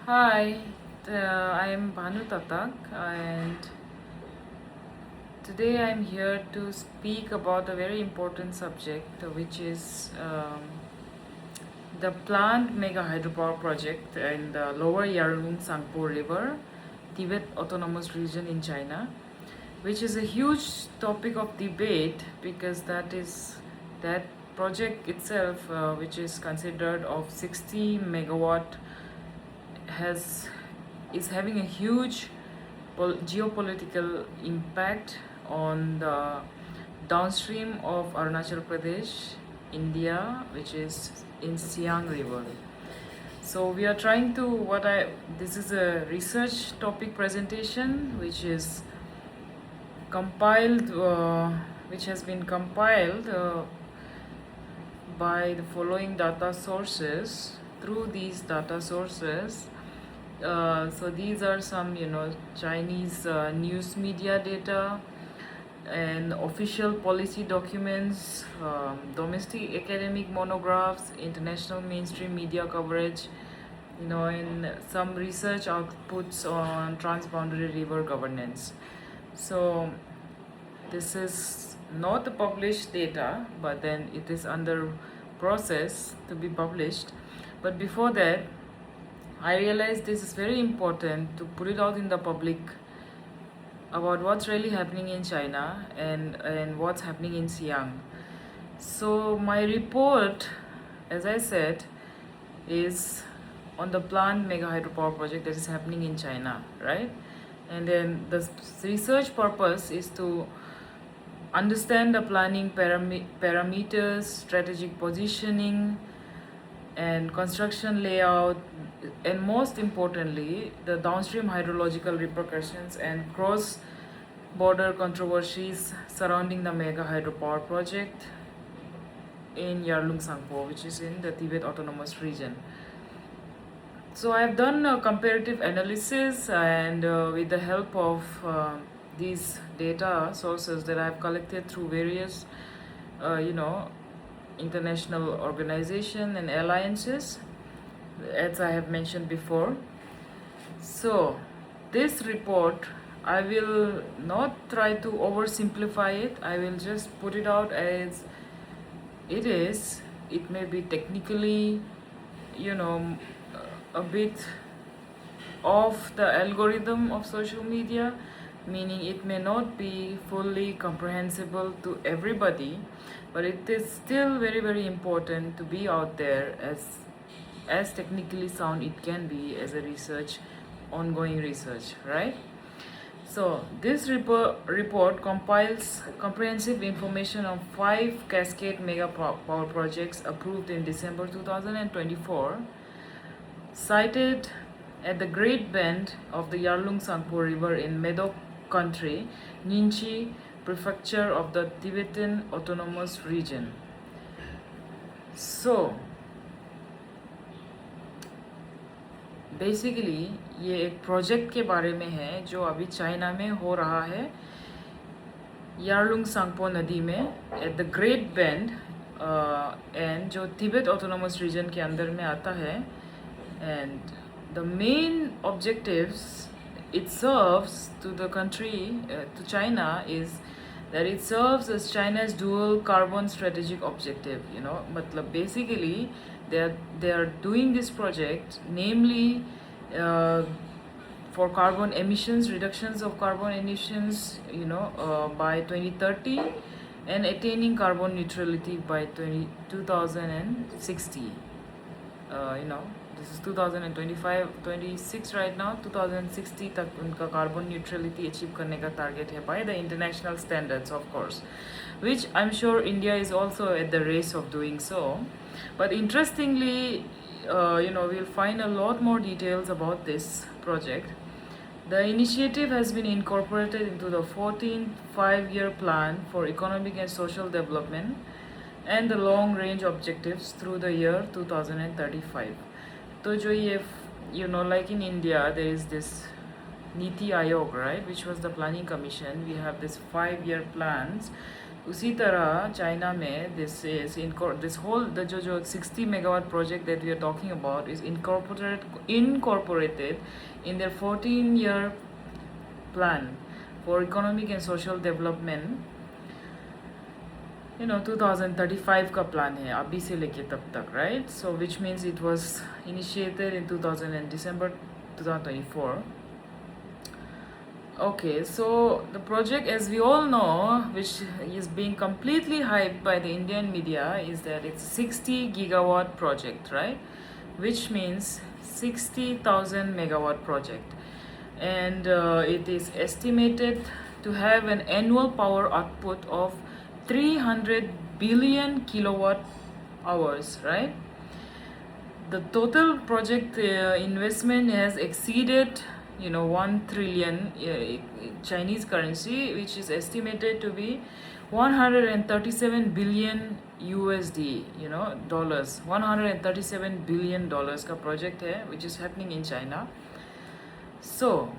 Hi, I am Bhanu Tatak, and today I'm here to speak about a very important subject, which is the planned mega hydropower project in the lower Yarlung Tsangpo River, Tibet Autonomous Region in China, which is a huge topic of debate because that project itself, which is considered of 60 megawatt, has is having a huge geopolitical impact on the downstream of Arunachal Pradesh, India, which is in Siang River. So we are trying to this is a research topic presentation compiled, which has been compiled by the following data sources. Through these data sources, so these are some Chinese news media data and official policy documents, domestic academic monographs, international mainstream media coverage, and some research outputs on transboundary river governance. So this is not the published data, but then it is under process to be published. But before that, I realized this is very important to put it out in the public about what's really happening in China and what's happening in Siang. So my report, as I said, is on the planned mega hydropower project that is happening in China, right? And then the research purpose is to understand the planning parameters, strategic positioning, and construction layout, and most importantly, the downstream hydrological repercussions and cross border controversies surrounding the mega hydropower project in Yarlung Tsangpo, which is in the Tibet Autonomous Region. So I've done a comparative analysis, and with the help of these data sources that I've collected through various, international organization and alliances, as I have mentioned before. So this report, I will not try to oversimplify it. I will just put it out as it is. It may be technically, a bit off the algorithm of social media, meaning it may not be fully comprehensible to everybody, but it is still very, very important to be out there as technically sound it can be as a ongoing research, right? So this report compiles comprehensive information on 5 cascade mega power projects approved in December 2024, sited at the Great Bend of the Yarlung Tsangpo River in Medo Country, Ningxi Prefecture of the Tibetan Autonomous Region. So basically ये एक project के बारे में है जो अभी China में हो रहा है, यारलुंग सांगपो नदी में at the great bend, and जो तिब्बत ऑटोनोमस रीजन के अंदर में आता है. And the main objectives it serves to the country, to China, is that it serves as China's dual carbon strategic objective. Matlab basically they are doing this project, namely for carbon emissions, reductions of carbon emissions, by 2030, and attaining carbon neutrality by 2060. This is 2025 26 right now. 2060 तक उनका carbon neutrality achieve करने का target है by the international standards, of course, which I'm sure India is also at the race of doing so. But interestingly, we'll find a lot more details about this project. The initiative has been incorporated into the 14th 5-year plan for economic and social development and the long range objectives through the year 2035. तो जो ये like in India there is this Niti Ayog, right, which was the planning commission. We have this 5-year plans उसी तरह China में this whole the जो 60 megawatt project that we are talking about is incorporated in their 14-year plan for economic and social development. 2035 का plan है अभी से लेके तब तक, right? So which means it was initiated in December 2024. Okay, so the project, as we all know, which is being completely hyped by the Indian media, is that it's 60 gigawatt project, right? Which means 60,000 megawatt project. And it is estimated to have an annual power output of 300 billion kilowatt hours, right? The total project investment has exceeded 1 trillion Chinese currency, which is estimated to be 137 billion USD, dollars. 137 billion dollars का project है, which is happening in China. So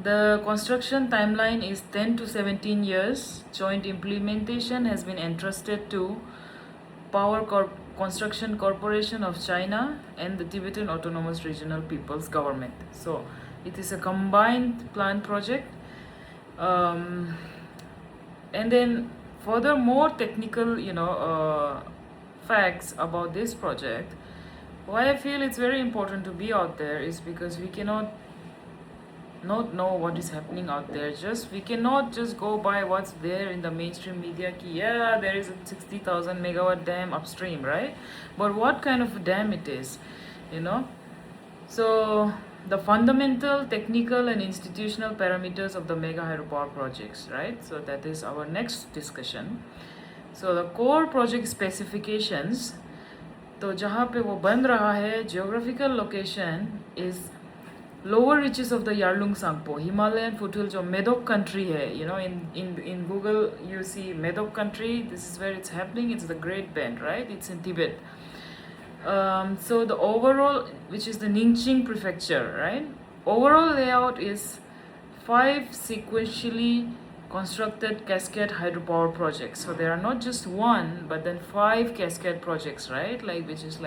the construction timeline is 10 to 17 years. Joint implementation has been entrusted to Construction Corporation of China and the Tibetan Autonomous Regional People's Government. So it is a combined plan project. And then further more technical, facts about this project. Why I feel it's very important to be out there is because we cannot not know what is happening out there. We cannot just go by what's there in the mainstream media. There is a 60,000 megawatt dam upstream, right? But what kind of a dam it is, So the fundamental, technical and institutional parameters of the mega hydropower projects, right? So that is our next discussion. So the core project specifications, तो जहाँ पे वो बन रहा है, geographical location is lower reaches of the Yarlung Tsangpo, Himalayan foothill जो Medok country है, in Google you see Medok country, this is where it's happening, it's the Great Bend, right? It's in Tibet. So the overall, which is the Ningxing prefecture, right? Overall layout is 5 sequentially constructed cascade hydropower projects. So there are not just one, but then 5 cascade projects, right? Which is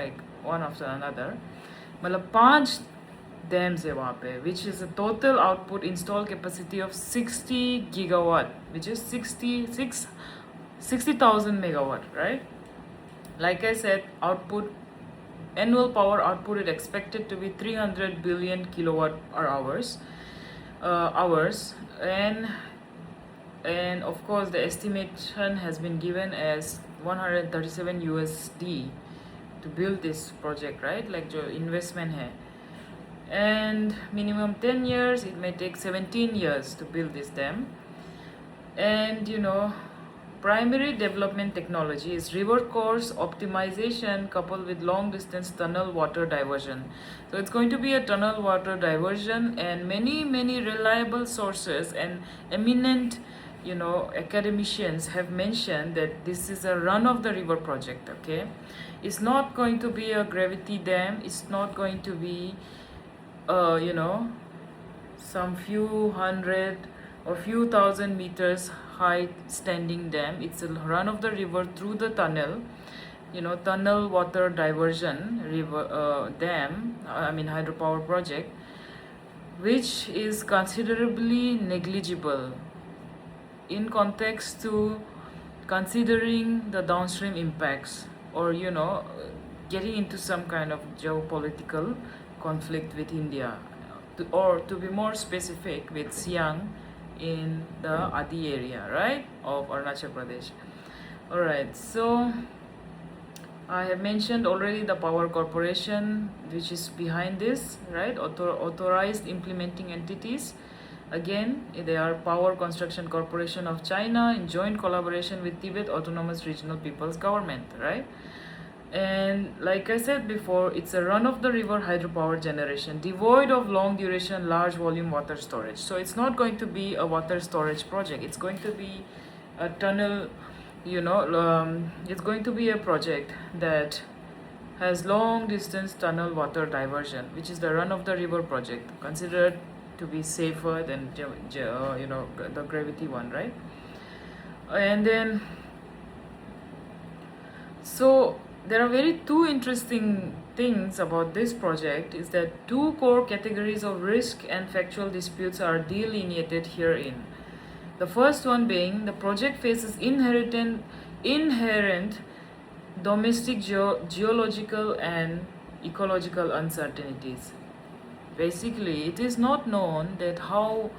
one after another. मतलब 5 dams है वहाँ पे, which is a total output installed capacity of 60 gigawatt, which is 60,000 megawatt, right? Like I said, annual power output is expected to be 300 billion kilowatt hours, and of course the estimation has been given as 137 USD to build this project, right? जो investment है. And minimum 10 years, it may take 17 years to build this dam. And primary development technology is river course optimization coupled with long distance tunnel water diversion. So it's going to be a tunnel water diversion, and many reliable sources and eminent academicians have mentioned that this is a run of the river project. Okay, it's not going to be a gravity dam, it's not going to be some few hundred or few thousand meters high standing dam. It's a run of the river through the tunnel, tunnel water diversion river dam, hydropower project, which is considerably negligible in context to considering the downstream impacts, or getting into some kind of geopolitical conflict with India, or to be more specific, with Siang in the Adi area, right, of Arunachal Pradesh. Alright, so I have mentioned already the power corporation which is behind this, right? Authorized implementing entities. Again, they are Power Construction Corporation of China in joint collaboration with Tibet Autonomous Regional People's Government, right? And like I said before, it's a run-of-the-river hydropower generation, devoid of long-duration, large-volume water storage. So it's not going to be a water storage project. It's going to be a tunnel, it's going to be a project that has long-distance tunnel water diversion, which is the run-of-the-river project, considered to be safer than the gravity one, right? And then so there are very two interesting things about this project is that two core categories of risk and factual disputes are delineated herein. The first one being the project faces inherent domestic geological and ecological uncertainties. Basically, it is not known that how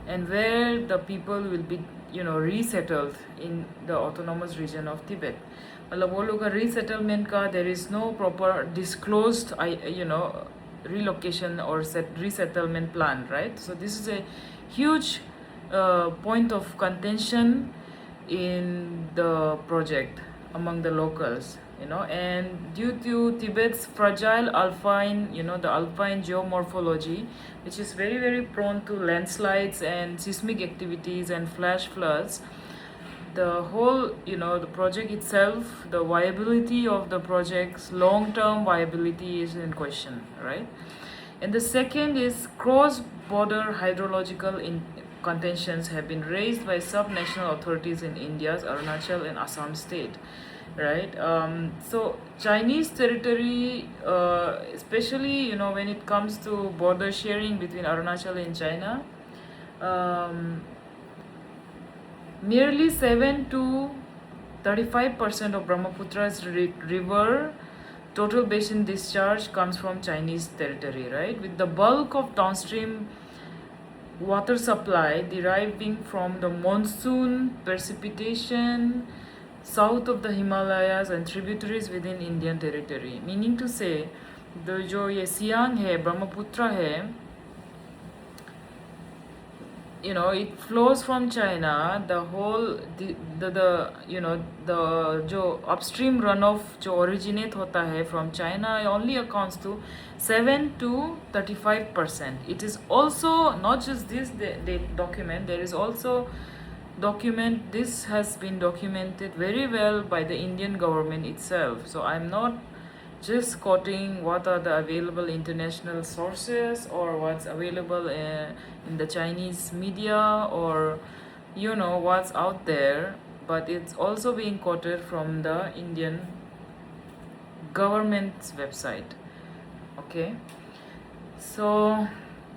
and where the people will be resettled in the autonomous region of Tibet. मतलब वो लोग का resettlement का there is no proper disclosed relocation or resettlement plan, right? So this is a huge point of contention in the project among the locals, and due to Tibet's fragile alpine, the alpine geomorphology, which is very, very prone to landslides and seismic activities and flash floods, the whole, the project itself, the viability of the project's long-term viability is in question, right? And the second is cross-border hydrological contentions have been raised by sub-national authorities in India's Arunachal and Assam state, right? So Chinese territory, especially when it comes to border sharing between Arunachal and China, nearly 7 to 35% of Brahmaputra's river total basin discharge comes from Chinese territory, right? With the bulk of downstream water supply deriving from the monsoon precipitation south of the Himalayas and tributaries within Indian territory. Meaning to say, the जो ये सियांग है, ब्रह्मपुत्र है, it flows from China. The whole the जो upstream runoff जो originate होता है from China only accounts to 7 to 35%. It is also not just this document. There is also this has been documented very well by the Indian government itself. So I'm not just quoting what are the available international sources or what's available in the Chinese media or what's out there, but it's also being quoted from the Indian government's website. Okay, so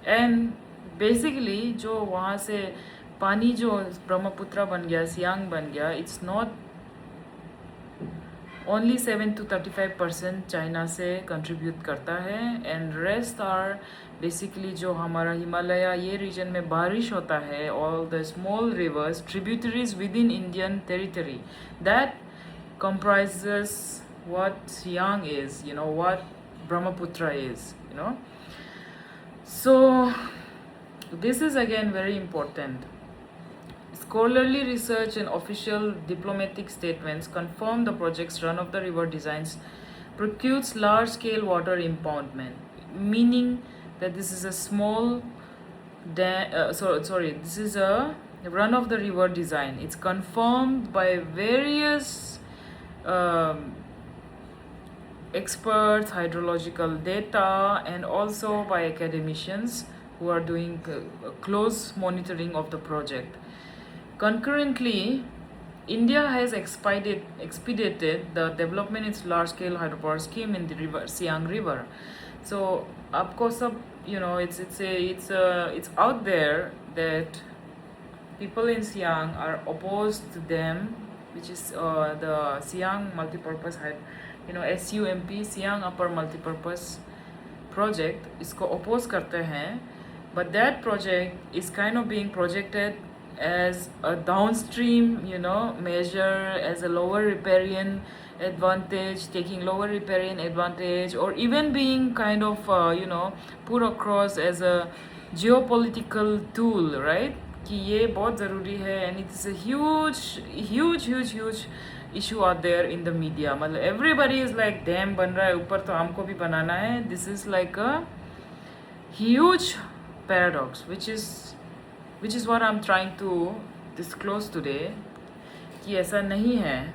and basically जो वहाँ से पानी जो ब्रह्मपुत्र बन गया, सियांग बन गया, it's not only 7 to 35% China से कंट्रीब्यूट करता है, एंड रेस्ट आर बेसिकली जो हमारा हिमालय ये रीजन में बारिश होता है, all the small reverse tributaries with in Indian territory that comprises what Siang is, what Brahmaputra is, So this is again very important. Scholarly research and official diplomatic statements confirm the project's run-of-the-river designs precludes large-scale water impoundment, meaning that this is a small this is a run-of-the-river design. It's confirmed by various experts, hydrological data, and also by academicians who are doing close monitoring of the project. Concurrently, India has expedited the development of its large-scale hydropower scheme in the Siang River. So, आपको सब it's out there that people in Siang are opposed to them, which is the Siang multipurpose SUMP Siang Upper Multipurpose Project. इसको oppose करते हैं, but that project is kind of being projected as a downstream measure, as a lower riparian advantage, taking lower riparian advantage, or even being kind of put across as a geopolitical tool, right? कि ये बहुत ज़रूरी है, and it's a huge issue out there in the media. मतलब everybody is like dam बन रहा है ऊपर तो हमको भी बनाना है. This is like a huge paradox, which is what I'm trying to disclose today, कि ऐसा नहीं है,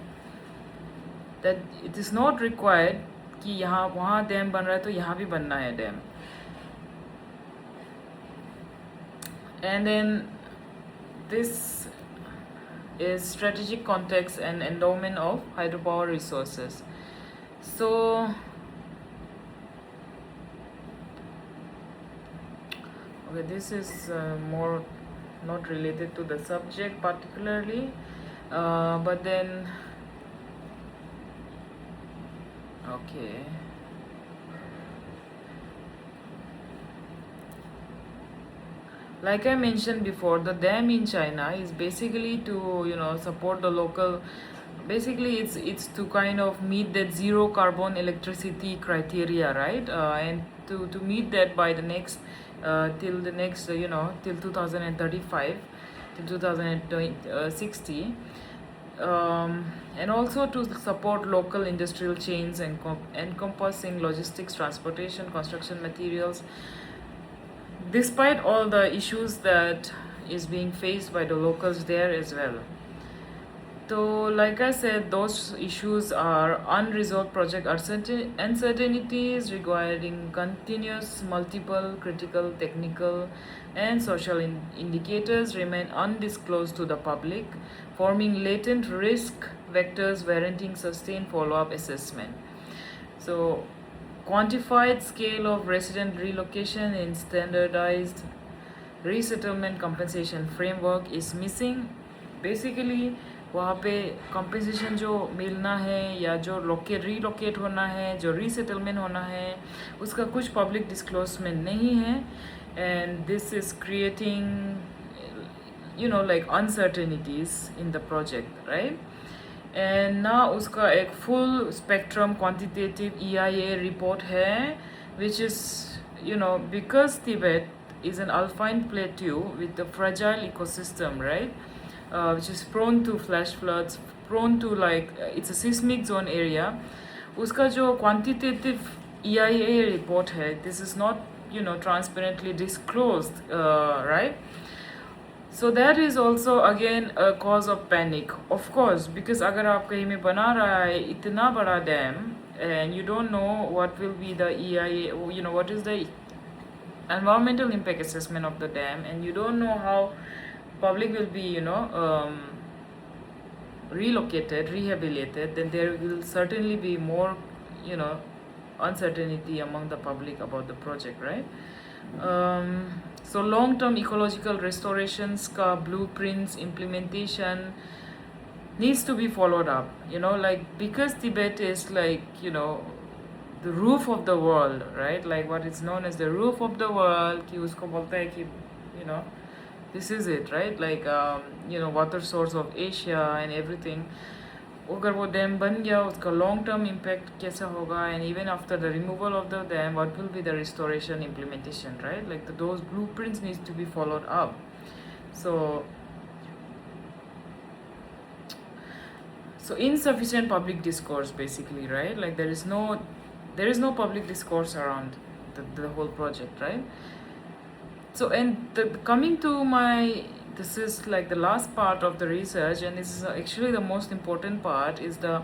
that it is not required कि यहाँ वहाँ डैम बन रहा है तो यहाँ भी बनना है dam. And then this is strategic context and endowment of hydropower resources. So okay, this is more not related to the subject particularly, but then okay. Like I mentioned before, the dam in China is basically to support the local. Basically, it's to kind of meet that zero carbon electricity criteria, right? And to meet that by the next till the next till 2035, till 2060. And also to support local industrial chains and encompassing logistics, transportation, construction materials, despite all the issues that is being faced by the locals there as well. So like I said, those issues are unresolved project uncertainties requiring continuous multiple critical technical and social indicators remain undisclosed to the public, forming latent risk vectors warranting sustained follow-up assessment. So quantified scale of resident relocation in standardized resettlement compensation framework is missing. Basically वहाँ पे compensation जो मिलना है या जो relocate होना है, जो resettlement होना है, उसका कुछ public disclosement नहीं है, and this is creating like uncertainties in the project, right? And now उसका एक full spectrum quantitative EIA report है, which is because Tibet is an alpine plateau with a fragile ecosystem, right? Which is prone to flash floods, prone to it's a seismic zone area. उसका जो quantitative EIA report है, this is not transparently disclosed, right? So that is also again a cause of panic, of course, because अगर आप कहीं में बना रहा है इतना बड़ा dam and you don't know what will be the EIA, what is the environmental impact assessment of the dam, and you don't know how public will be relocated, rehabilitated, then there will certainly be more uncertainty among the public about the project, right? So long-term ecological restorations ka blueprints implementation needs to be followed up, because Tibet is the roof of the world, right? Like what is known as the roof of the world, ki usko bolta hai ki this is it, right? Like water source of Asia and everything. अगर वो dam बन गया उसका long term impact कैसा होगा, and even after the removal of the dam what will be the restoration implementation, right? Like those blueprints needs to be followed up. So insufficient public discourse basically, right? Like there is no public discourse around the whole project, right? So coming to this is like the last part of the research, and this is actually the most important part, is the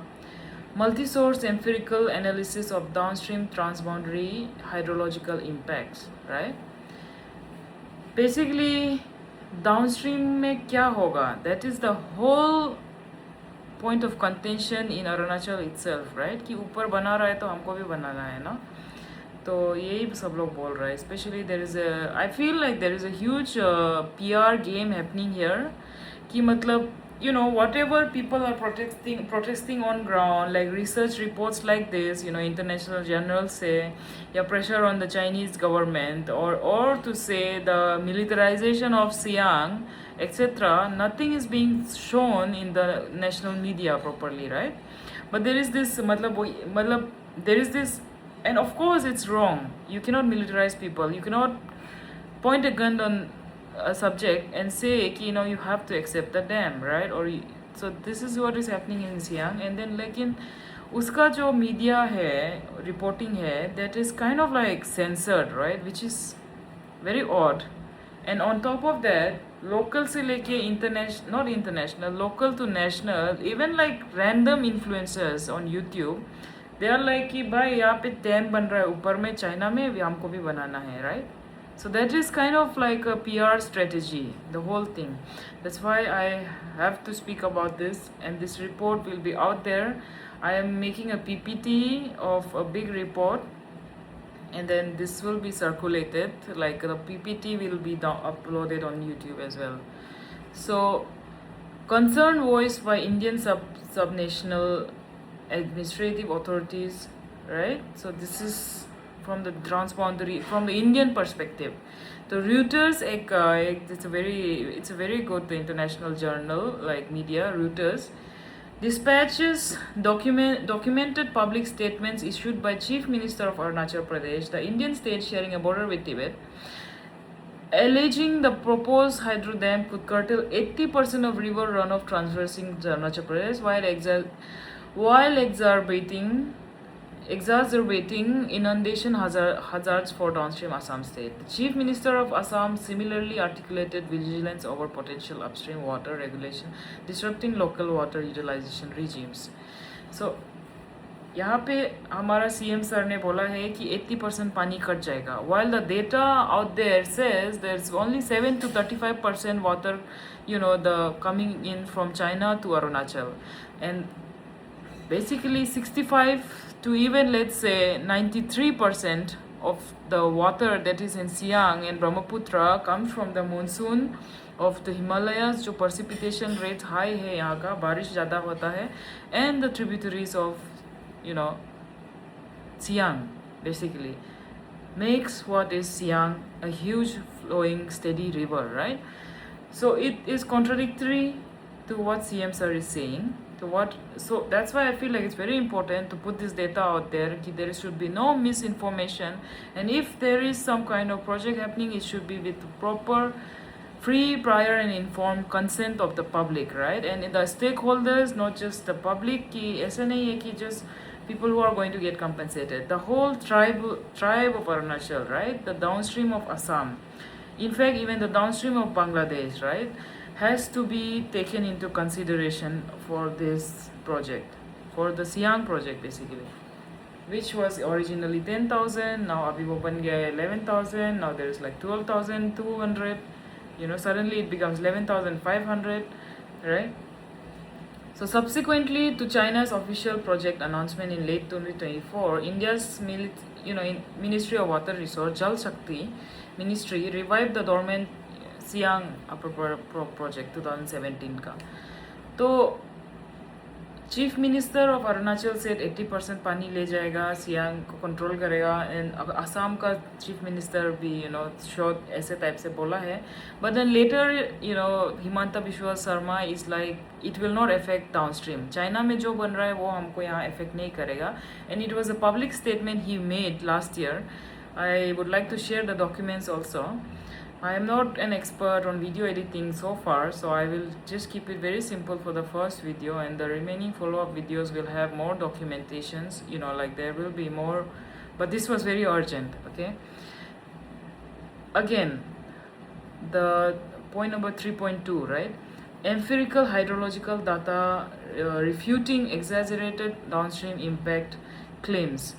multi-source empirical analysis of downstream transboundary hydrological impacts, right? Basically downstream में क्या होगा, that is the whole point of contention in Arunachal itself, right? कि ऊपर बना रहा है तो हमको भी बनाना है ना, तो यही सब लोग बोल रहा है. Especially I feel like there is a huge PR game happening here, कि मतलब whatever people are protesting on ground, like research reports like this, international journals say, yeah, pressure on the Chinese government, or to say the militarization of Siang, etc. Nothing is being shown in the national media properly, right? But there is this there is this, and of course it's wrong. You cannot militarize people. You cannot point a gun on a subject and say you have to accept the dam, right? So this is what is happening in Siang. And then लेकिन उसका जो media है, reporting है, that is kind of like censored, right? Which is very odd. And on top of that, local से लेके not international, local to national, even like random influencers on YouTube, they are like कि भाई यहाँ पे dam बन रहा है ऊपर में चाइना में, भी हमको भी बनाना है, right? So that is kind of like a PR strategy, the whole thing. That's why I have to speak about this, and this report will be out there. I am making a PPT of a big report, and then this will be circulated, like the PPT will be uploaded on YouTube as well. So concern voiced by Indian subnational administrative authorities, right? So this is from the transboundary, from the Indian perspective. So Reuters, it's a very good international journal like media. Reuters dispatches documented public statements issued by Chief Minister of Arunachal Pradesh, the Indian state sharing a border with Tibet, alleging the proposed hydro dam could curtail 80% of river runoff traversing Arunachal Pradesh while exacerbating inundation hazards for downstream Assam state. The Chief Minister of Assam similarly articulated vigilance over potential upstream water regulation disrupting local water utilization regimes. So यहाँ पे हमारा CM sir ने बोला है कि 80% पानी cut जाएगा, while the data out there says there's only 7 to 35% water, the coming in from China to Arunachal, and basically 65 to even let's say 93% of the water that is in Siang and Brahmaputra comes from the monsoon of the Himalayas, जो precipitation rates high है यहाँ का, बारिश ज़्यादा होता है, and the tributaries of Siang basically makes what is Siang a huge flowing steady river, right? So it is contradictory to what CM sir is saying. So that's why I feel like it's very important to put this data out there. There should be no misinformation, and if there is some kind of project happening, it should be with proper free, prior and informed consent of the public, right? And the stakeholders, not just the public, ऐसा नहीं है कि just people who are going to get compensated. The whole tribe of Arunachal, right? The downstream of Assam, in fact even the downstream of Bangladesh, right, has to be taken into consideration for this project, for the Siang project basically, which was originally 10,000, now abhi wo ban gaya 11,000, now there is like 12,200, suddenly it becomes 11,500, right? So subsequently to China's official project announcement in late 2024, India's Ministry of Water Resource, Jal Shakti Ministry revived the dormant Siang project 2017 का. तो Chief Minister of Arunachal said 80% पानी ले जाएगा, सियांग को control करेगा, and Assam का Chief Minister भी शोध ऐसे टाइप से बोला है. But then later Himanta Bishwa Sharma is like it will not affect downstream. China में जो बन रहा है वो हमको यहाँ affect नहीं करेगा, and it was a public statement he made last year. I would like to share the documents also. I am not an expert on video editing so far, so I will just keep it very simple for the first video, and the remaining follow-up videos will have more documentations, like there will be more, but this was very urgent, okay? Again, the point number 3.2, right? Empirical hydrological data refuting exaggerated downstream impact claims.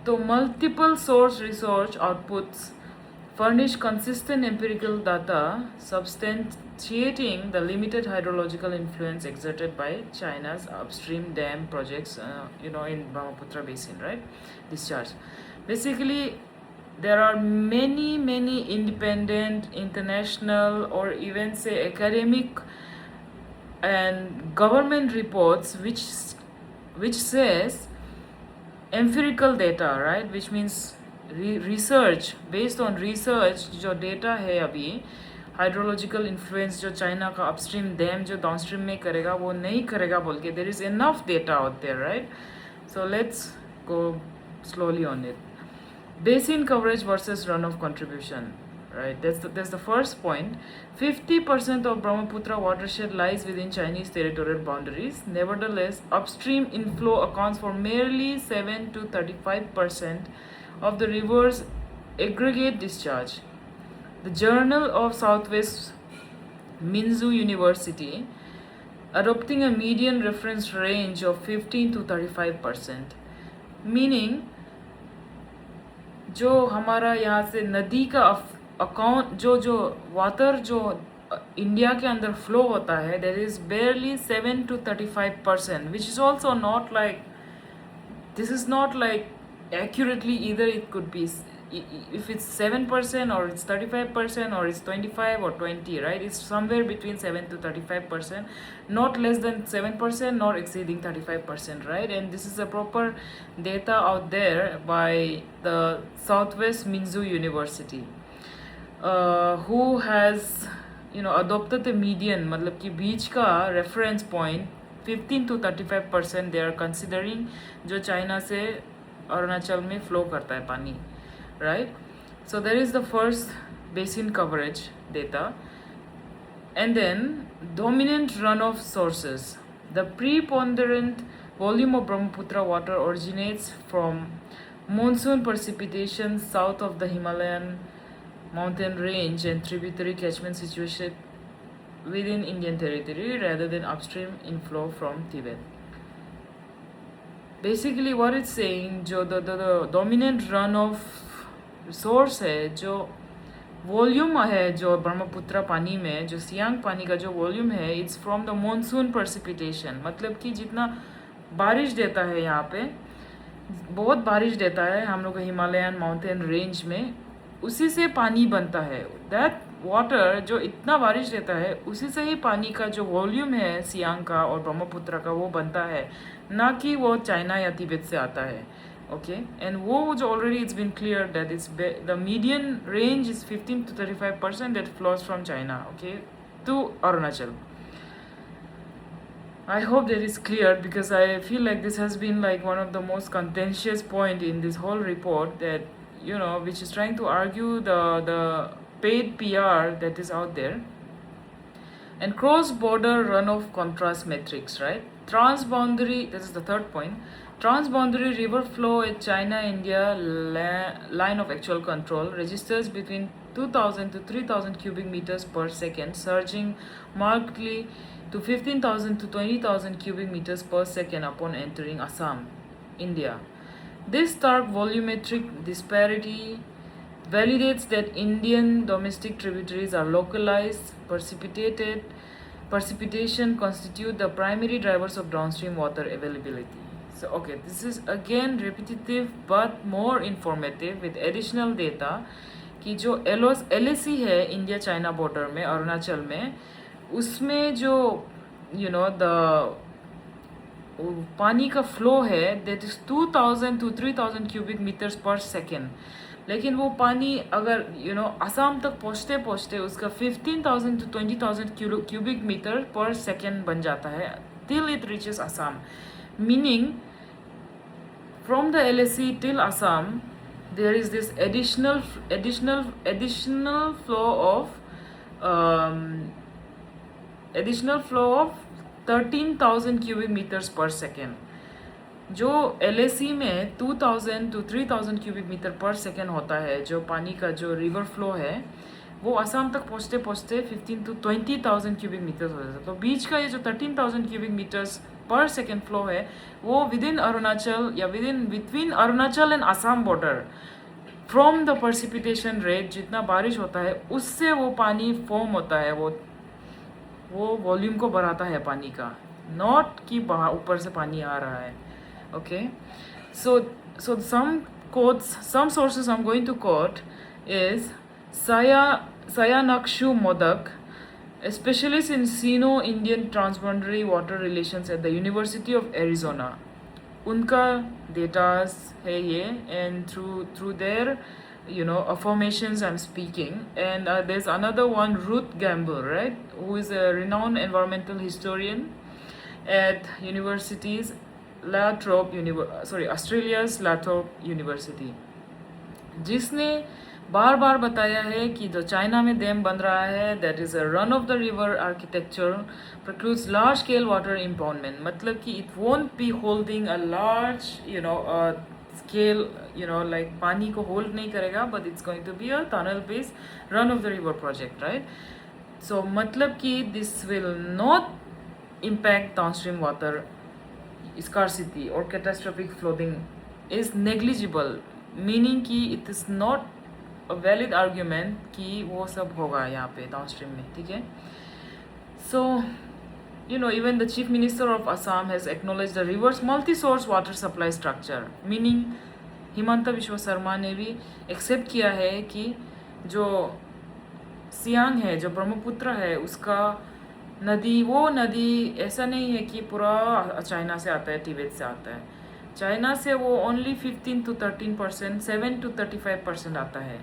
So multiple source research outputs furnish consistent empirical data substantiating the limited hydrological influence exerted by China's upstream dam projects, in Brahmaputra basin, right? Discharge. Basically, there are many independent, international, or even say academic and government reports which says empirical data, right? Which means research, based on research जो data है अभी, hydrological influence जो China का upstream dam जो downstream में करेगा वो नहीं करेगा बोल के, there is enough data out there, right? So let's go slowly on it. Basin coverage versus runoff contribution, right? That's the first point. 50% of Brahmaputra watershed lies within Chinese territorial boundaries. Nevertheless, upstream inflow accounts for merely 7 to 35% of the river's aggregate discharge. The Journal of Southwest Minzu University adopting a median reference range of 15 to 35%, meaning जो हमारा यहाँ से नदी का account जो जो water जो India के अंदर फ्लो होता है, there is बेयरली 7 to 35%, which is also not like, this is not like accurately either. It could be if it's 7% or it's 35% or it's 25 or 20, right? It's somewhere between 7 to 35%, not less than 7%, nor exceeding 35%, right? And this is a proper data out there by the Southwest Minzu University, who has adopted the median, मतलब कि बीच का reference point 15 to 35% they are considering, जो China से अरुणाचल में flow करता है पानी, right? So there is the first basin coverage data. And then dominant runoff sources. The preponderant volume of Brahmaputra water originates from monsoon precipitation south of the Himalayan mountain range and tributary catchment situation within Indian territory rather than upstream inflow from Tibet. Basically what it's saying, जो the dominant runoff source है, जो volume है जो ब्रह्मपुत्र पानी में, जो सियांग पानी का जो वॉल्यूम है, it's from the monsoon precipitation. मतलब कि जितना बारिश देता है यहाँ पे, बहुत बारिश देता है हम लोग हिमालयन माउंटेन रेंज में, उसी से पानी बनता है. दैट वाटर जो इतना बारिश देता है, उसी से ही पानी का जो वॉल्यूम है सियांग का और ब्रह्मपुत्र का वो बनता है, ना कि वो चाइना या तिब्बत से आता है. ओके, एंड वो जो already it's been clear that it's the median range is 15 to 35% that flows from China, okay, to Arunachal. I hope that is clear, because I feel like this has been like one of the most contentious point in this whole report, that which is trying to argue the paid PR that is out there. And cross-border runoff contrast metrics, right? Transboundary, this is the third point. Transboundary river flow at China-India line of actual control registers between 2,000 to 3,000 cubic meters per second, surging markedly to 15,000 to 20,000 cubic meters per second upon entering Assam, India. This stark volumetric disparity validates that Indian domestic tributaries are localized, precipitation constitute the primary drivers of downstream water availability. So, okay, this is again repetitive but more informative with additional data कि जो LAC है India China border में अरुणाचल में, उसमें जो the पानी का flow है that is 2,000 to 3,000 cubic metres per second. लेकिन वो पानी अगर असम तक पहुँचते पहुँचते उसका 15,000 to 20,000 क्यूबिक मीटर पर सेकेंड बन जाता है till it reaches Assam. Meaning from the LAC till Assam there is this additional flow of 13,000 cubic meters per second. जो LAC में 2,000 to 3,000 cubic meter per second होता है, जो पानी का जो रिवर फ्लो है, वो असम तक पहुँचते पहुँचते 15 to 20,000 cubic meters हो जाता है. तो बीच का ये जो 13,000 cubic meters per second flow है, वो विदिन अरुणाचल या between Arunachal and Assam border, from the precipitation rate, जितना बारिश होता है उससे वो पानी फॉर्म होता है, वो वॉल्यूम को बढ़ाता है पानी का, नॉट कि ऊपर से पानी आ रहा है. Okay, so some sources I'm going to quote is Sayanakshu Modak, a specialist in Sino-Indian transboundary water relations at the University of Arizona. उनका डेटास है ये, and through their affirmations I'm speaking. And there's another one, Ruth Gamble, right, who is a renowned environmental historian at Australia's Lathrop University, जिसने बार बार बताया है कि जो China में dam बन रहा है, that is a run of the river architecture precludes large scale water impoundment. मतलब कि it won't be holding a large scale, like पानी को hold नहीं करेगा, but it's going to be a tunnel based run of the river project, right? So मतलब कि this will not impact downstream water scarcity or catastrophic flooding is negligible, meaning कि it is not valid argument कि वो सब होगा यहाँ पे downstream में, ठीक है. सो even the chief minister of Assam has acknowledged the river's multi-source water supply structure, meaning Himanta विश्व शर्मा ने भी एक्सेप्ट किया है कि जो सियांग है, जो ब्रह्मपुत्र है, उसका वो नदी ऐसा नहीं है कि पूरा चाइना से आता है, तिब्बत से आता है. चाइना से वो ओनली 15 to 13%, 7 to 35% आता है,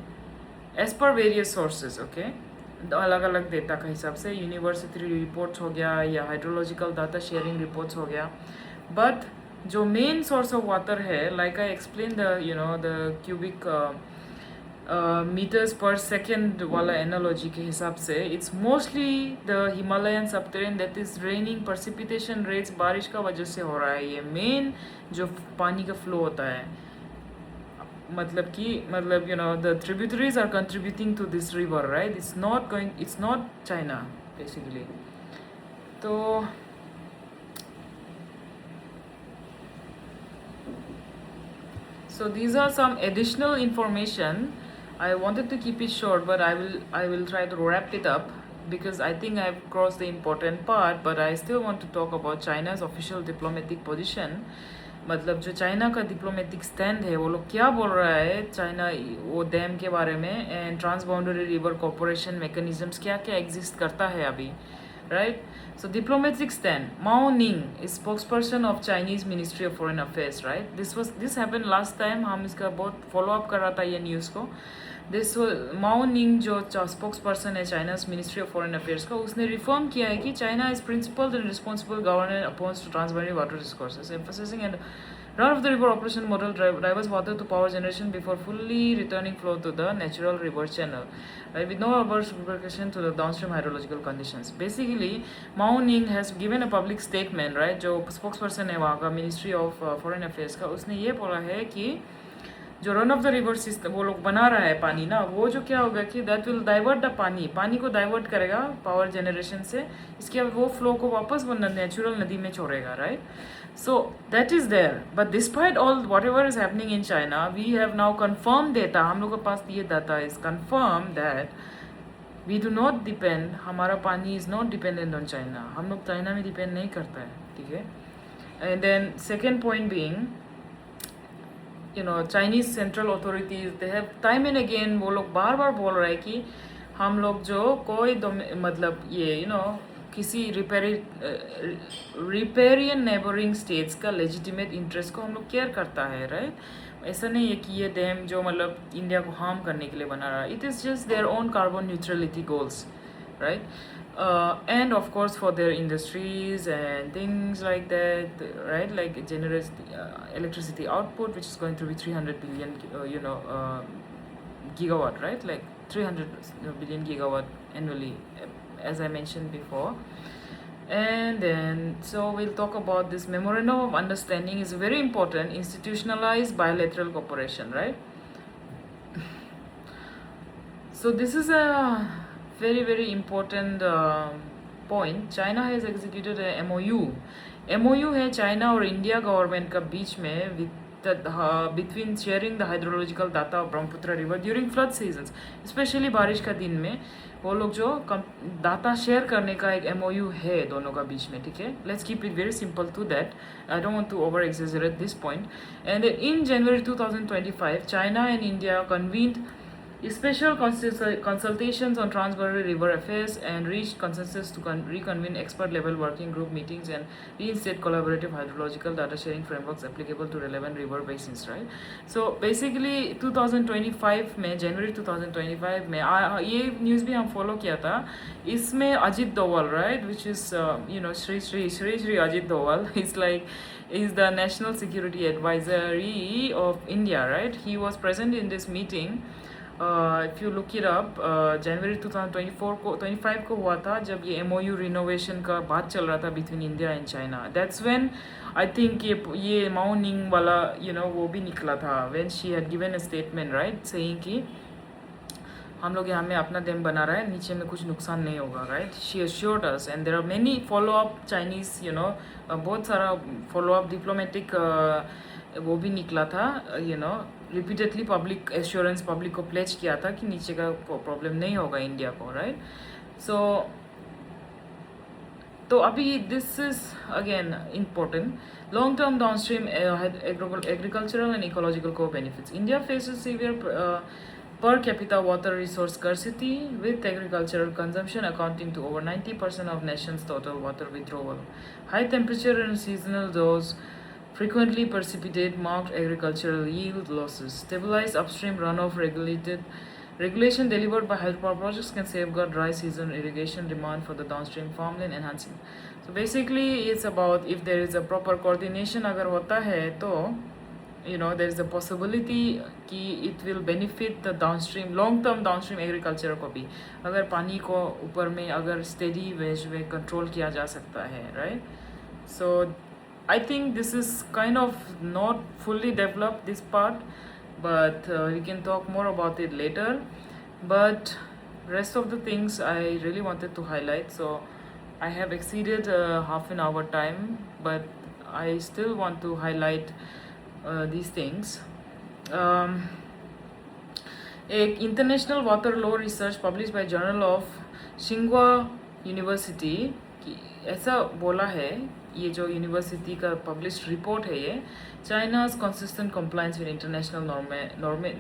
as per various sources. Okay, अलग अलग डेटा के हिसाब से, यूनिवर्सिटी रिपोर्ट्स हो गया या हाइड्रोलॉजिकल डाटा शेयरिंग रिपोर्ट्स हो गया. बट जो मेन सोर्स ऑफ वाटर है, like I explain the cubic meters per second वाला एनालॉजी के हिसाब से, it's mostly the Himalayan subterranean that is raining. precipitation rates बारिश का वजह से हो रहा है. ये मेन जो पानी का फ्लो होता है, मतलब the tributaries are contributing to this river, right? It's not China basically. तो so these are some additional information. I wanted to keep it short, but I will try to wrap it up because I think I've crossed the important part, but I still want to talk about China's official diplomatic position. मतलब जो China का diplomatic stand है, वो लोग क्या बोल रहा है चाइना वो डैम के बारे में, and trans boundary river corporation mechanisms क्या क्या एग्जिस्ट करता है अभी, right. So diplomatic stand. Mao Ning is spokesperson of Chinese Ministry of Foreign Affairs, right? This happened last time. हम इसका बहुत follow up कर रहा था ये news को. Mao Ning जो spokesperson है China's Ministry of Foreign Affairs का, उसने रिफर्म किया है कि China is principled and responsible governor opposed to transboundary water discourses, emphasizing and run-of-the-river operation model diverts water to power generation before fully returning flow to the natural river channel, right, with no adverse repercussion to the downstream hydrological conditions. Basically, Mao Ning has given a public statement, right, जो spokesperson है वहाँ का Ministry of Foreign Affairs का, उसने ये बोला है कि जो run of the river system वो लोग बना रहा है पानी ना, वो जो क्या होगा कि दैट विल डाइवर्ट द पानी को डाइवर्ट करेगा पावर जनरेशन से, इसके बाद वो फ्लो को वापस वो नेचुरल नदी में छोड़ेगा, right. So that is there, but despite all whatever is happening in China, we have now confirmed data. हम लोग के पास ये data is confirmed that we do not depend, हमारा पानी is not dependent on China. हम लोग China में depend नहीं करता है, ठीक है. And then second point being, Chinese central authorities, they have time and again वो लोग बार बार बोल रहे हैं कि हम लोग जो कोई मतलब ये किसी रिपेरियन नेबरिंग स्टेट्स का लेजिटिमेट इंटरेस्ट को हम लोग केयर करता है, राइट. ऐसा नहीं है कि ये डैम जो मतलब इंडिया को हार्म करने के लिए बना रहा है. It is just their own carbon neutrality goals, right. And of course for their industries and things like that, right, like it generates electricity output which is going to be 300 billion gigawatt, right, like 300 billion gigawatt annually, as I mentioned before. And then so we'll talk about this memorandum of understanding is very important, institutionalized bilateral cooperation, right. So this is a very very important point. China has executed a MOU है China और India government का बीच में between sharing the hydrological data of Brahmaputra river during flood seasons, especially बारिश का दिन में वो लोग जो डाटा शेयर करने का एक MOU है दोनों का बीच में, ठीक है. Let's keep it very simple to that. I don't want to over exaggerate this point. And in January 2025, China and India convened special consultations on transboundary river affairs and reached consensus to reconvene expert level working group meetings and reinstate collaborative hydrological data sharing frameworks applicable to relevant river basins, right. So basically 2025 में January 2025 में ये news भी हम follow किया था. इसमें Ajit Doval, right, which is Shri Ajit Doval is the national security advisory of India, right. He was present in this meeting. If you look it up, जनवरी 2025 को हुआ था जब ये MOU रिनोवेशन का बात चल रहा था between India and China. That's when I think ये माओ निंग वाला वो भी निकला था, when she had given a statement, right, saying कि हम लोग यहाँ में अपना डैम बना रहा है, नीचे में कुछ नुकसान नहीं होगा, right. She assured us and there are many follow up Chinese बहुत सारा फॉलो अप डिप्लोमेटिक वो भी निकला था, रिपीटेडली पब्लिक एश्योरेंस पब्लिक को प्लेज किया था कि नीचे का प्रॉब्लम नहीं होगा इंडिया को, राइट? सो तो अभी this is again important long term downstream agricultural and ecological co-benefits. India faces severe per capita water resource scarcity, with agricultural consumption accounting to over 90% of nation's total water withdrawal. High temperature and seasonal droughts frequently precipitate marked agricultural yield losses. Stabilized upstream runoff regulation delivered by hydropower projects can safeguard dry season irrigation demand for the downstream farmland, enhancing. So basically, it's about if there is a proper coordination अगर होता है तो there is a possibility कि it will benefit the downstream long term downstream agriculture को भी, अगर पानी को ऊपर में अगर steady वेज में control किया जा सकता है, right? So I think this is kind of not fully developed, this part, but we can talk more about it later. But rest of the things I really wanted to highlight, so I have exceeded half an hour time, but I still want to highlight these things. एक international water law research published by Journal of Tsinghua University ऐसा बोला है, ये जो university का published report है, ये China's consistent compliance with international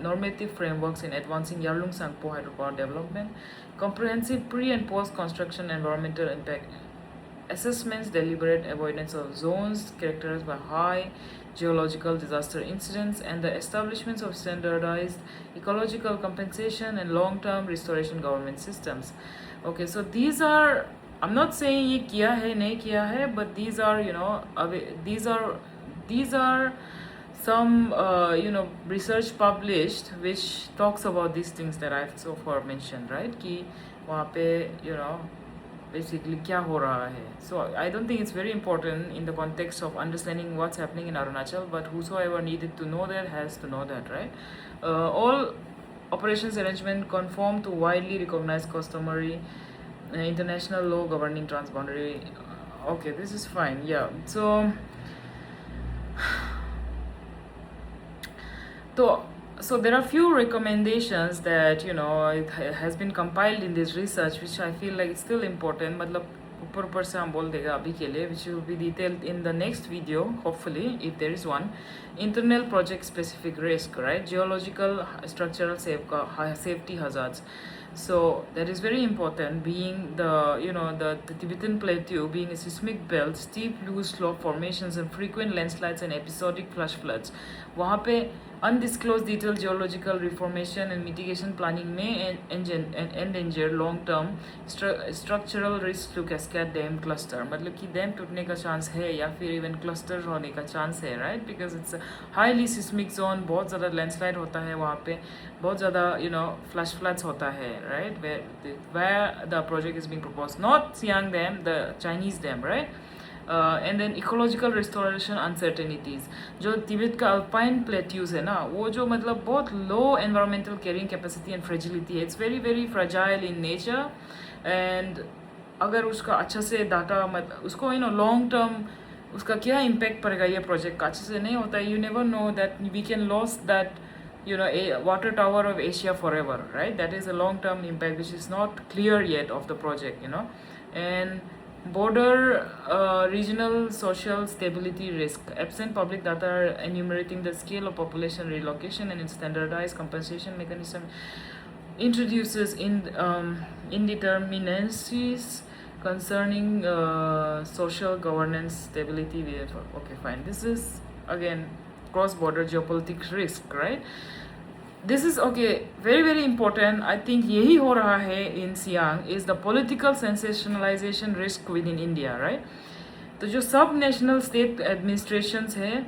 normative frameworks in advancing Yarlung Tsangpo hydropower development, comprehensive pre and post construction environmental impact assessments, deliberate avoidance of zones characterized by high geological disaster incidents, and the establishments of standardized ecological compensation and long-term restoration government systems. Okay, so these are, I'm not saying ये किया है नहीं किया है, but these are these are some research published which talks about these things that I've so far mentioned, right? कि वहाँ पे basically क्या हो रहा है. So I don't think it's very important in the context of understanding what's happening in Arunachal, but whosoever needed to know that has to know that, right? All operations arrangement conform to widely recognized customary international law governing transboundary. Okay, this is fine. Yeah, so there are few recommendations that it has been compiled in this research, which I feel like it's still important. मतलब ऊपर से हम बोल देगा अभी के लिए, which will be detailed in the next video, hopefully, if there is one. Internal project specific risk, right? Geological structural safety hazards. So that is very important, being the Tibetan plateau being a seismic belt, steep loose slope formations and frequent landslides and episodic flash floods. वहाँ पे undisclosed detailed geological reformation and mitigation planning may endanger long term structural risk to cascade dam cluster. मतलब कि dam टूटने का chance है या फिर even cluster होने का चांस है, right? Because it's highly seismic zone, बहुत ज़्यादा लैंडस्लाइड होता है वहाँ पे, बहुत ज़्यादा फ्लैश फ्लड्स होता है, right? where the project is being proposed, not Siang Dam, the Chinese dam, right? And then ecological restoration uncertainties. जो तिब्बत का अल्पाइन प्लेट्यूज है ना, वो जो मतलब बहुत low environmental carrying capacity and fragility है, it's very very fragile in nature. And अगर उसका अच्छा से डाटा मतलब उसको लॉन्ग टर्म उसका क्या इम्पैक्ट पड़ेगा ये प्रोजेक्ट का अच्छे से नहीं होता है, you never know that we can lose that a water tower of Asia forever, right? That is a long term impact which is not clear yet of the project, and border regional social stability risk. Absent public data enumerating the scale of population relocation and its standardized compensation mechanism introduces indeterminacies concerning social governance stability. Okay, fine. This is again cross-border geopolitics risk, right? This is okay, very very important. I think यही हो रहा है in Siang is the political sensationalization risk within India, right? तो जो sub-national state administrations है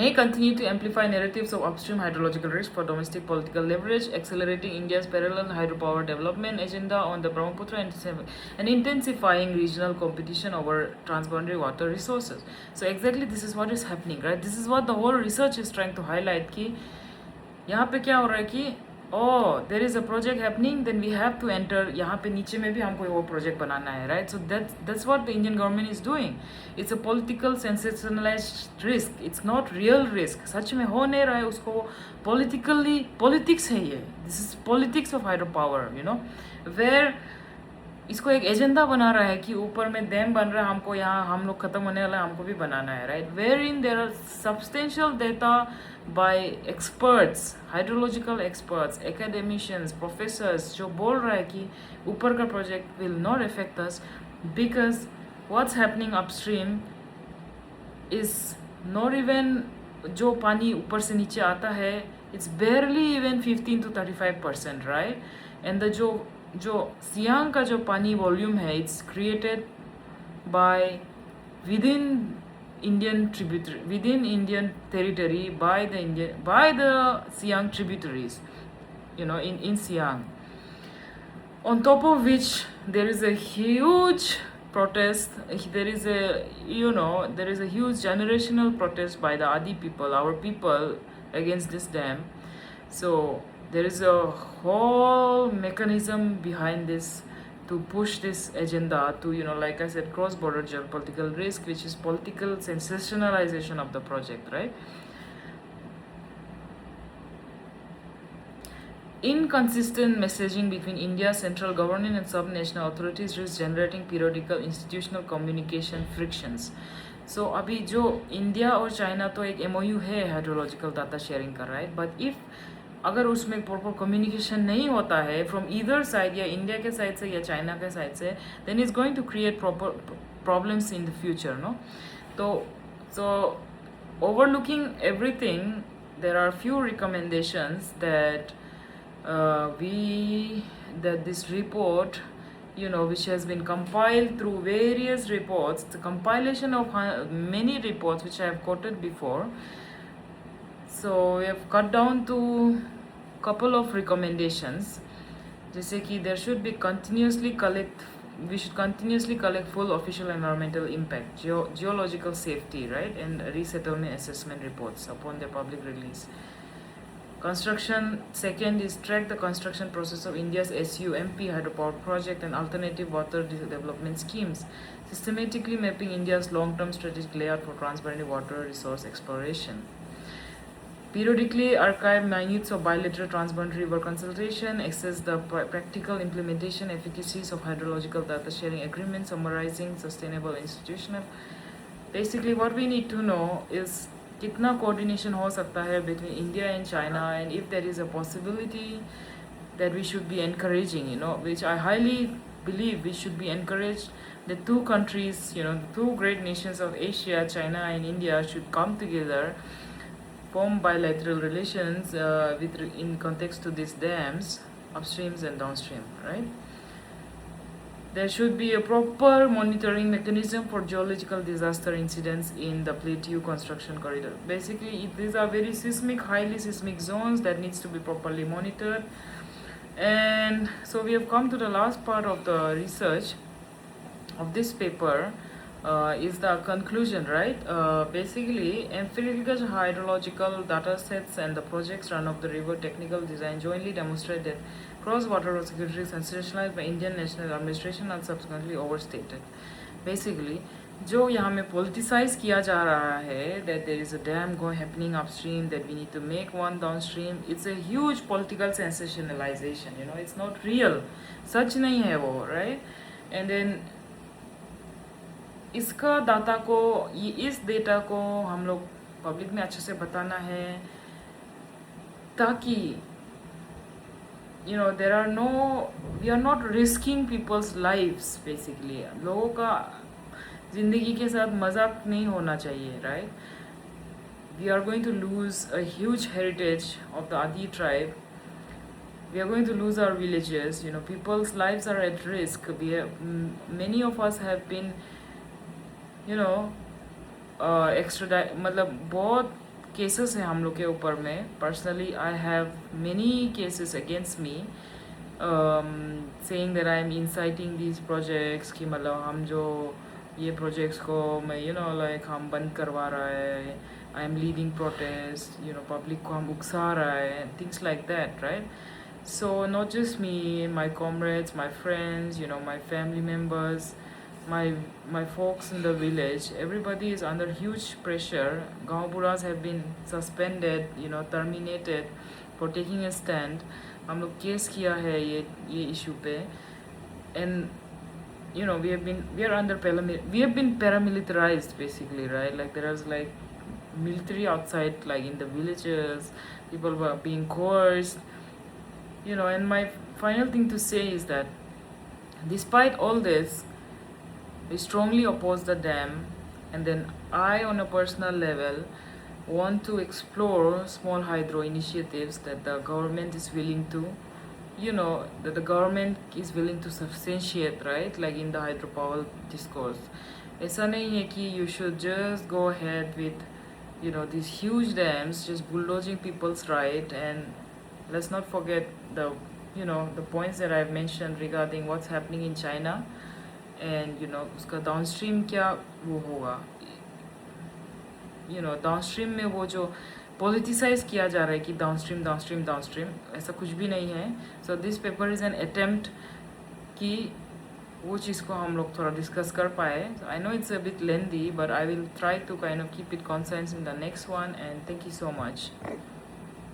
may continue to amplify narratives of upstream hydrological risk for domestic political leverage, accelerating India's parallel hydropower development agenda on the Brahmaputra and intensifying regional competition over transboundary water resources. So exactly this is what is happening, right? This is what the whole research is trying to highlight कि यहाँ पे क्या हो रहा है कि oh, there is a project happening, then we have to enter. यहाँ पे नीचे में भी हमको वो project बनाना है, right? So that's what the Indian government is doing. It's a political sensationalized risk. It's not real risk. सच में हो नहीं रहा है उसको politically politics है ये. This is politics of hydropower, you know, where इसको एक एजेंडा बना रहा है कि ऊपर में डैम बन रहा है, हमको यहाँ हम लोग खत्म होने वाला है, हमको भी बनाना है, right? Where in there are substantial data by experts, hydrological experts, academicians, professors, जो बोल रहा है कि ऊपर का project will not affect us because what's happening upstream is not even, जो पानी ऊपर से नीचे आता है it's barely even 15 to 35%, right? And the जो सियांग का जो पानी वॉल्यूम है it's created by within Indian territory by the Siang tributaries, you know, in Siang. On top of which there is a huge protest, there is a huge generational protest by the Adi people, our people, against this dam. So there is a whole mechanism behind this to push this agenda to, you know, like I said, cross-border geopolitical risk, which is political sensationalization of the project, right? Inconsistent messaging between India's central government and sub-national authorities risks generating periodical institutional communication frictions. So अभी जो India और China तो एक MOU है hydrological data sharing का, right? But if अगर उसमें proper communication नहीं होता है फ्रॉम ईदर साइड, या इंडिया के साइड से या चाइना के साइड से, then is going to create proper problems in the future, no? तो so overlooking everything, there are few recommendations that that this report, you know, which has been compiled through various reports, the compilation of many reports which I have quoted before. So we have cut down to couple of recommendations. जैसे कि there should be we should continuously collect full official environmental impact, geological safety, right, and resettlement assessment reports upon their public release. Construction, second is track the construction process of India's SUMP hydropower project and alternative water development schemes, systematically mapping India's long-term strategic layout for transparent water resource exploration. Periodically archive minutes of bilateral transboundary river consultation, assess the practical implementation efficacies of hydrological data sharing agreements, summarizing sustainable institutional. Basically what we need to know is कितना coordination हो सकता है between India and China, and if there is a possibility that we should be encouraging, you know, which I highly believe we should be encouraged. The two countries, you know, the two great nations of Asia, China and India, should come together, form bilateral relations in context to these dams, upstreams and downstream, right? There should be a proper monitoring mechanism for geological disaster incidents in the plateau construction corridor. Basically, these are very seismic, highly seismic zones that needs to be properly monitored. And so we have come to the last part of the research of this paper, is the conclusion, right? Basically, empirical hydrological data sets and the project's run-of-the-river technical design jointly demonstrate that cross-border security sensationalized by Indian national administration and subsequently overstated. Basically, जो यहाँ में politicize किया जा रहा है, that there is a dam happening upstream, that we need to make one downstream, it's a huge political sensationalization, you know, it's not real, सच नहीं है वो, right? And then इसका डाटा को, इस डेटा को हम लोग पब्लिक में अच्छे से बताना है, ताकि you know, we are not risking people's lives. Basically, लोगों का जिंदगी के साथ मजाक नहीं होना चाहिए, right? We are going to lose a huge heritage of the Adi tribe. We are going to lose our villages, you know, people's lives are at risk. Many of us have been, you know, extradite, मतलब बहुत cases हैं हम लोग के ऊपर में. Personally I have many cases against me saying that I am inciting these projects, कि मतलब हम जो ये प्रोजेक्ट्स को मैं, यू नो, लाइक हम बंद करवा रहा है, I am leading protest, you know, public को हम उकसा रहा है, things like that, right? So not just me, my comrades, my friends, you know, my family members, my my folks in the village, everybody is under huge pressure. Gaon have been suspended, you know, terminated for taking a stand. हम लोग case किया है ये issue पे, and you know we have been paramilitarized basically, right? Like there was like military outside, like in the villages, people were being coerced, you know. And my final thing to say is that despite all this, we strongly oppose the dam, and then I, on a personal level, want to explore small hydro initiatives that the government is willing to, you know, that the government is willing to substantiate, right? Like in the hydropower discourse. ऐसा नहीं है कि you should just go ahead with, you know, these huge dams, just bulldozing people's right. And let's not forget the, you know, the points that I've mentioned regarding what's happening in China, and you know उसका downstream क्या वो होगा, you know, downstream में वो जो politicize किया जा रहा है कि downstream, ऐसा कुछ भी नहीं है. So this paper is an attempt कि वो चीज़ को हम लोग थोड़ा discuss कर पाए. So I know it's a bit lengthy, but I will try to kind of keep it concise in the next one, and thank you so much.